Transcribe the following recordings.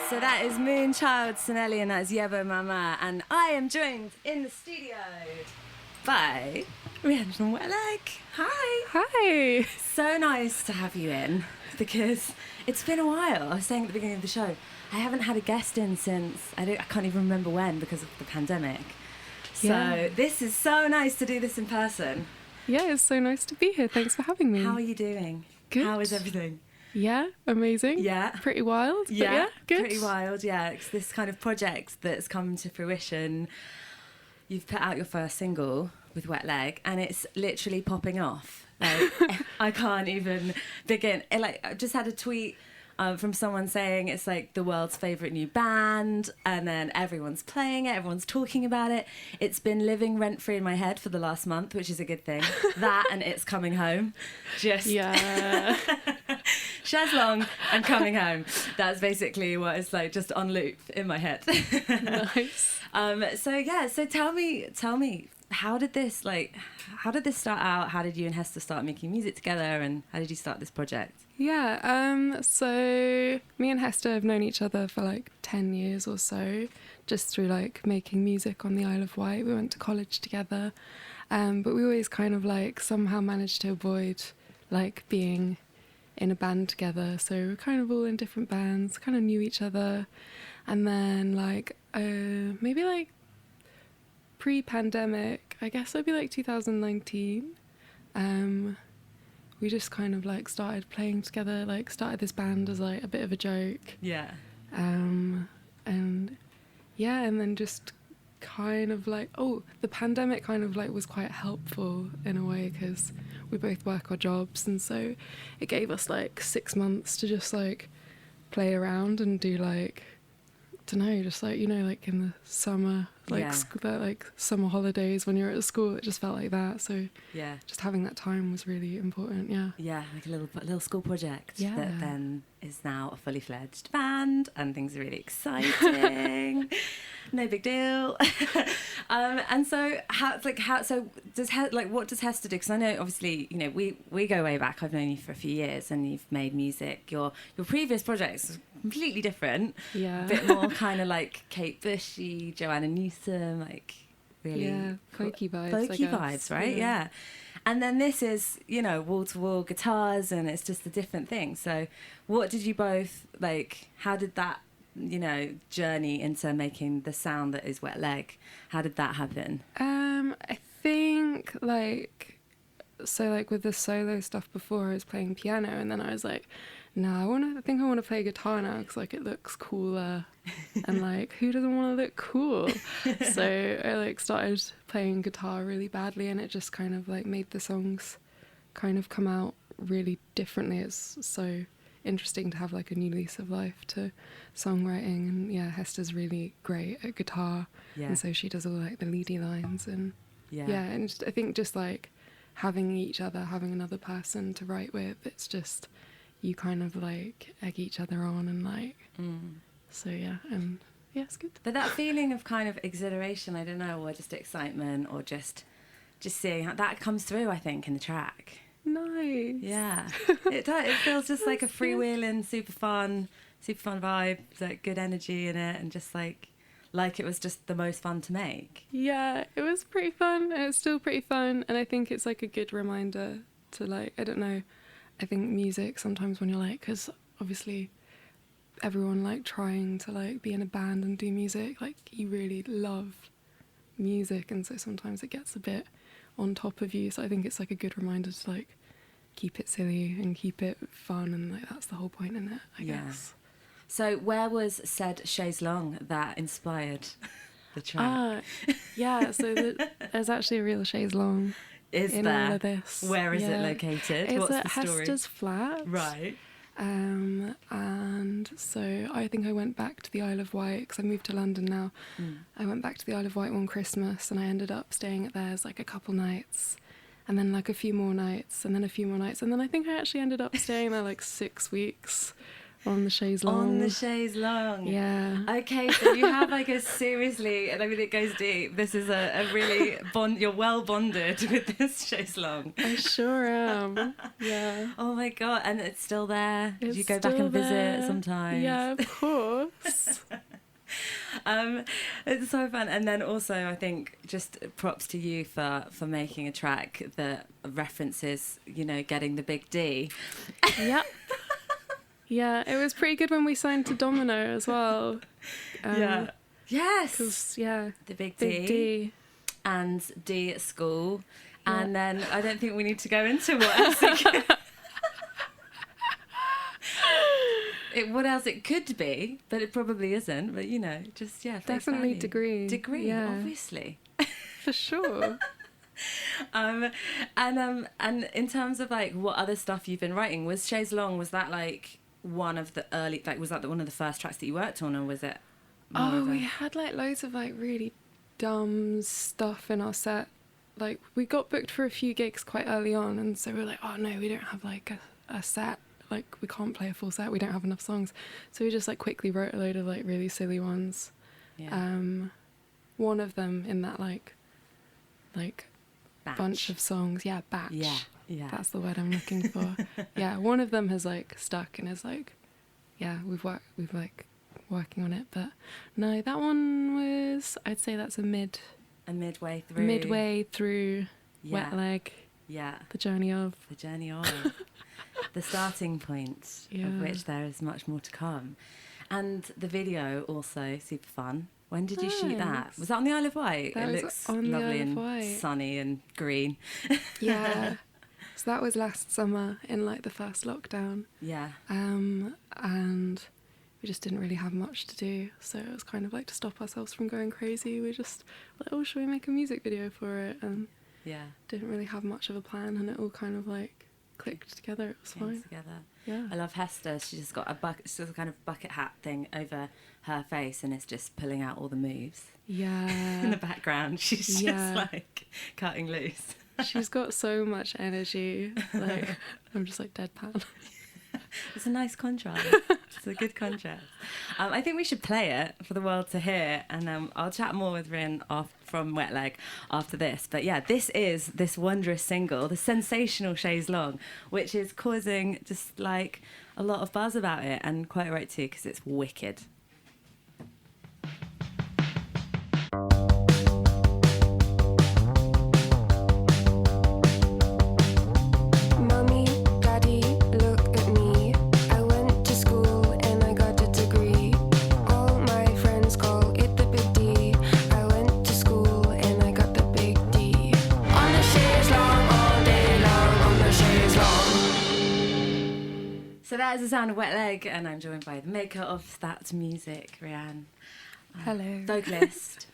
So that is Moonchild Sonelli and that's Yebo Mama. And I am joined in the studio by Rhian from Wet Leg. Hi. Hi. So nice to have you in because it's been a while. I was saying at the beginning of the show, I haven't had a guest in since, I can't even remember when because of the pandemic. So This is so nice to do this in person. Yeah, it's so nice to be here. Thanks for having me. How are you doing? Good. How is everything? Yeah, amazing. Yeah. Pretty wild. Yeah, good. Pretty wild, yeah. It's this kind of project that's come to fruition. You've put out your first single with Wet Leg and it's literally popping off. Like, I can't even begin. I just had a tweet from someone saying it's like the world's favourite new band and then everyone's playing it, everyone's talking about it. It's been living rent-free in my head for the last month, which is a good thing. That and It's Coming Home. Yeah. Chaise Longue and Coming Home. That's basically what it's like, just on loop in my head. Nice. So tell me, how did this start out? How did you and Hester start making music together and how did you start this project? Yeah, so me and Hester have known each other for like 10 years or so, just through like making music on the Isle of Wight. We went to college together, but we always kind of like somehow managed to avoid like being in a band together. So we're kind of all in different bands, kind of knew each other. And then like maybe like pre-pandemic, I guess it'd be like 2019, we just kind of like started playing together, like started this band as like a bit of a joke. Yeah. And then just kind of like, the pandemic kind of like was quite helpful in a way because we both work our jobs, and so it gave us like 6 months to just like play around and do like, don't know, just like, you know, like in the summer, like like summer holidays when you're at school, it just felt like that. So yeah, just having that time was really important. Yeah, like a little school project that then is now a fully fledged band and things are really exciting. No big deal. And so what does Hester do? Because I know obviously, you know, we go way back. I've known you for a few years and you've made music. Your previous projects are completely different. Yeah. A bit more kind of like Kate Bushy, Joanna Newsom, like really folky vibes. Folky vibes, right? Yeah. And then this is, you know, wall-to-wall guitars and it's just a different thing. So what did you both, like, how did that, you know, journey into making the sound that is Wet Leg, how did that happen? I think, like, so, like, with the solo stuff before, I was playing piano and then I was like, no, I think I want to play guitar now because, like, it looks cooler and, like, who doesn't want to look cool? So I, like, started playing guitar really badly and it just kind of, like, made the songs kind of come out really differently. It's so interesting to have, like, a new lease of life to songwriting. And, yeah, Hester's really great at guitar. Yeah. And so she does all, like, the leady lines and, and just, I think just, like, having each other, having another person to write with, it's just... you kind of like egg each other on and like so it's good. But that feeling of kind of exhilaration, I don't know, or just excitement or just seeing how that comes through, I think, in the track. Nice. Yeah. It feels just like a freewheeling, super fun vibe, like good energy in it and just like it was just the most fun to make. Yeah, it was pretty fun and it's still pretty fun and I think it's like a good reminder to like, I don't know, I think music sometimes when you're like, because obviously everyone like trying to like be in a band and do music, like you really love music and so sometimes it gets a bit on top of you. So I think it's like a good reminder to like keep it silly and keep it fun and like that's the whole point in it, I guess. So where was said Chaise Longue that inspired the track? So there's actually a real Chaise Longue. Is in there? All of this. Where is it located? It's What's at the story? Hester's flat. Right. And so I think I went back to the Isle of Wight because I moved to London now. I went back to the Isle of Wight one Christmas and I ended up staying at theirs like a couple nights and then like a few more nights and then a few more nights and then I think I actually ended up staying there like 6 weeks on the Chaise Longue. On the Chaise Longue. Yeah. Okay, so you have like a seriously, and I mean it goes deep. This is a really you're well bonded with this Chaise Longue. I sure am. Yeah. Oh my god, and it's still there. It's Do you go back and visit sometimes? Yeah, of course. It's so fun. And then also I think just props to you for making a track that references, you know, getting the big D. Yep. Yeah, it was pretty good when we signed to Domino as well. Yeah. Yes. 'Cause, yeah, The big big D. And D at school. Yeah. And then I don't think we need to go into what else it could, what else it could be, but it probably isn't. But you know, just Definitely degree, Yeah. obviously. For sure. And in terms of like what other stuff you've been writing, was Chaise Longue, was that like one of the early, like was that one of the first tracks that you worked on, or was it more We had like loads of like really dumb stuff in our set. Like we got booked for a few gigs quite early on, and so we were like, oh no, we don't have like a set, like we can't play a full set, we don't have enough songs, so we just like quickly wrote a load of like really silly ones. One of them in that like batch. bunch of songs, batch, yeah that's the word I'm looking for. One of them has like stuck and is like, we've like working on it, but no, that one was, I'd say that's midway through Wet Leg, the journey of the starting point of which there is much more to come. And the video also super fun. When did you shoot that? Was that on the Isle of Wight? That it was looks on the lovely Isle of and Wight. sunny and green. Yeah. So that was last summer in like the first lockdown. Yeah. And we just didn't really have much to do, so it was kind of like to stop ourselves from going crazy. We just like, oh, should we make a music video for it? And didn't really have much of a plan, and it all kind of like clicked together. It was fine. Together. Yeah. I love Hester. She's just got she's got a kind of bucket hat thing over her face, and it's just pulling out all the moves. Yeah. In the background, she's just like cutting loose. She's got so much energy. Like I'm just like deadpan. It's a nice contrast. It's a good contrast. I think we should play it for the world to hear, and I'll chat more with Rhian from Wet Leg after this. But yeah, this is this wondrous single, the sensational Chaise Longue, which is causing just like a lot of buzz about it, and quite right too, because it's wicked. So that is the sound of Wet Leg, and I'm joined by the maker of that music, Rhian. Hello.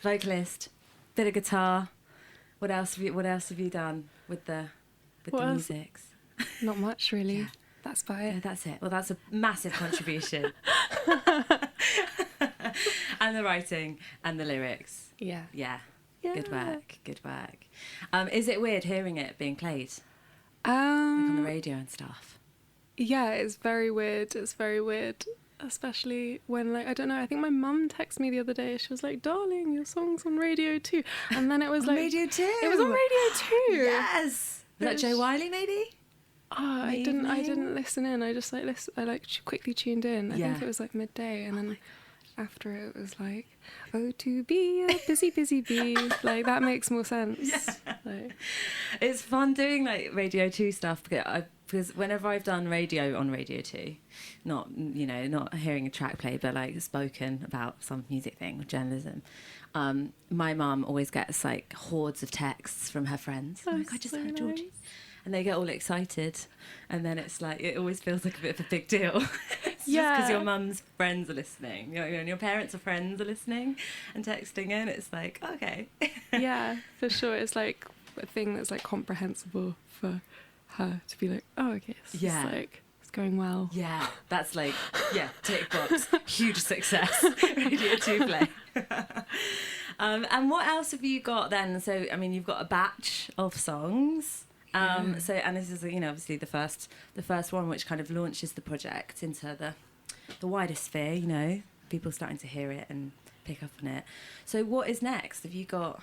Vocalist, bit of guitar. What else have you done with the music? Not much really. Yeah. That's about it. Yeah, that's it. Well, that's a massive contribution. And the writing and the lyrics. Yeah. Good work. Is it weird hearing it being played like on the radio and stuff? Yeah, it's very weird. Especially when, like, I don't know, I think my mum texted me the other day. She was like, darling, your song's on Radio 2. And then it was like... Radio 2? It was on Radio 2. Yes. Was that Joe Wiley, maybe? Oh, I didn't listen in. I just, quickly tuned in. I think it was, like, midday. And then after it was like, oh, to be a busy, busy bee. Like, that makes more sense. Yeah. Like, it's fun doing, like, Radio 2 stuff, because whenever I've done radio on Radio 2, not hearing a track play, but like spoken about some music thing or journalism, my mum always gets like hordes of texts from her friends. Oh my God, just heard Georgie. And they get all excited, and then it's like, it always feels like a bit of a big deal. It's just because your mum's friends are listening, and your parents' friends are listening and texting in. It's like, okay. Yeah, for sure. It's like a thing that's like comprehensible for her to be like, oh, okay, it's going well. Yeah, that's like, tick box, huge success, Radio 2 play. And what else have you got then? So, I mean, you've got a batch of songs. So, and this is, obviously the first one, which kind of launches the project into the wider sphere, you know, people starting to hear it and pick up on it. So what is next? Have you got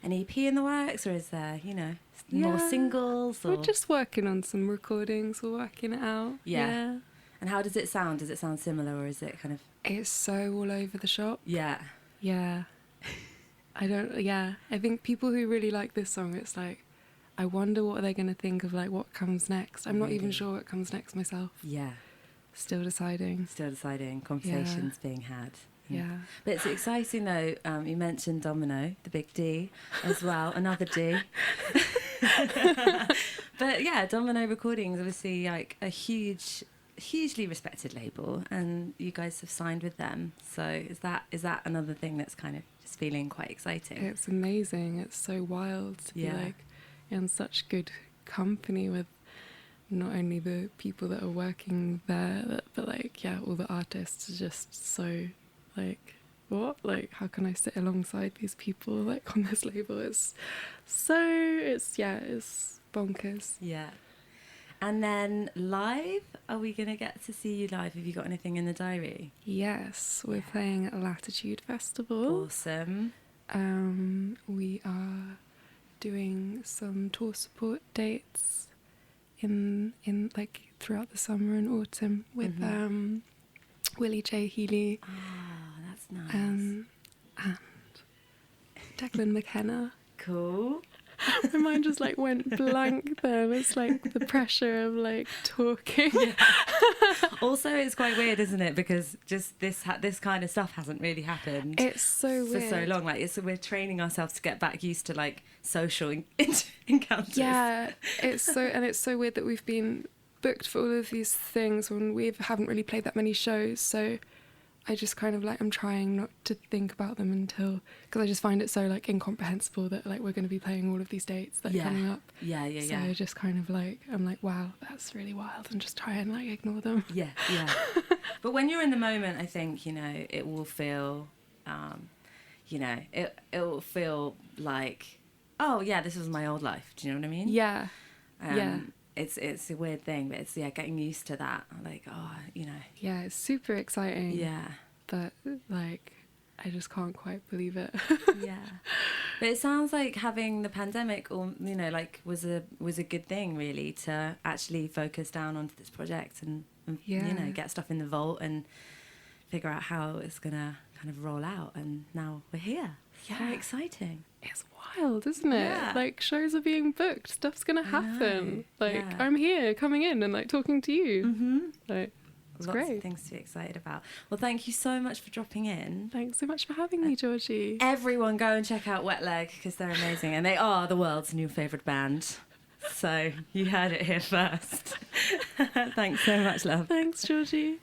an EP in the works, or is there, you know, more singles? Or? We're just working on some recordings. We're working it out. Yeah. And how does it sound? Does it sound similar, or is it kind of... It's so all over the shop. Yeah. Yeah. I think people who really like this song, it's like, I wonder what they're going to think of, like, what comes next. I'm not even sure what comes next myself. Yeah. Still deciding. Conversations being had. Yeah. But it's exciting though, you mentioned Domino, the big D as well, another D. But yeah, Domino Recordings, obviously like a hugely respected label, and you guys have signed with them. So is that another thing that's kind of just feeling quite exciting? It's amazing. It's so wild to be like in such good company with not only the people that are working there, but like, yeah, all the artists are just so like, what? Like, how can I sit alongside these people like on this label? It's bonkers. Yeah. And then live, are we going to get to see you live? Have you got anything in the diary? Yes, we're playing at Latitude Festival. Awesome. We are doing some tour support dates in like throughout the summer and autumn with Willie J. Healy. Oh, that's nice. And Declan McKenna. Cool. My mind just like went blank then. It's like the pressure of like talking. Yeah. Also, it's quite weird, isn't it? Because just this kind of stuff hasn't really happened. It's so weird for so long. Like, we're training ourselves to get back used to like social encounters. Yeah, it's so weird that we've been booked for all of these things when we haven't really played that many shows. So I just kind of like, I'm trying not to think about them until, because I just find it so like incomprehensible that like we're going to be playing all of these dates that are coming up. Yeah. So I just kind of like, I'm like, wow, that's really wild, and just try and like ignore them. Yeah. But when you're in the moment, I think, you know, it will feel, you know, it will feel like, oh yeah, this was my old life. Do you know what I mean? Yeah. It's a weird thing, but it's getting used to that. Like, oh, you know. Yeah, it's super exciting. Yeah. But like, I just can't quite believe it. Yeah. But it sounds like having the pandemic, or you know, like was a good thing really, to actually focus down onto this project and you know, get stuff in the vault and figure out how it's gonna kind of roll out. And now we're here. It's very exciting. It's wild, isn't it? Yeah. Like, shows are being booked, stuff's gonna happen. Like, I'm here coming in and like talking to you. Mm-hmm. Like, it's Lots great. of things to be excited about. Well, thank you so much for dropping in. Thanks so much for having me, Georgie. Everyone go and check out Wet Leg, because they're amazing, and they are the world's new favourite band. So you heard it here first. Thanks so much, love. Thanks, Georgie.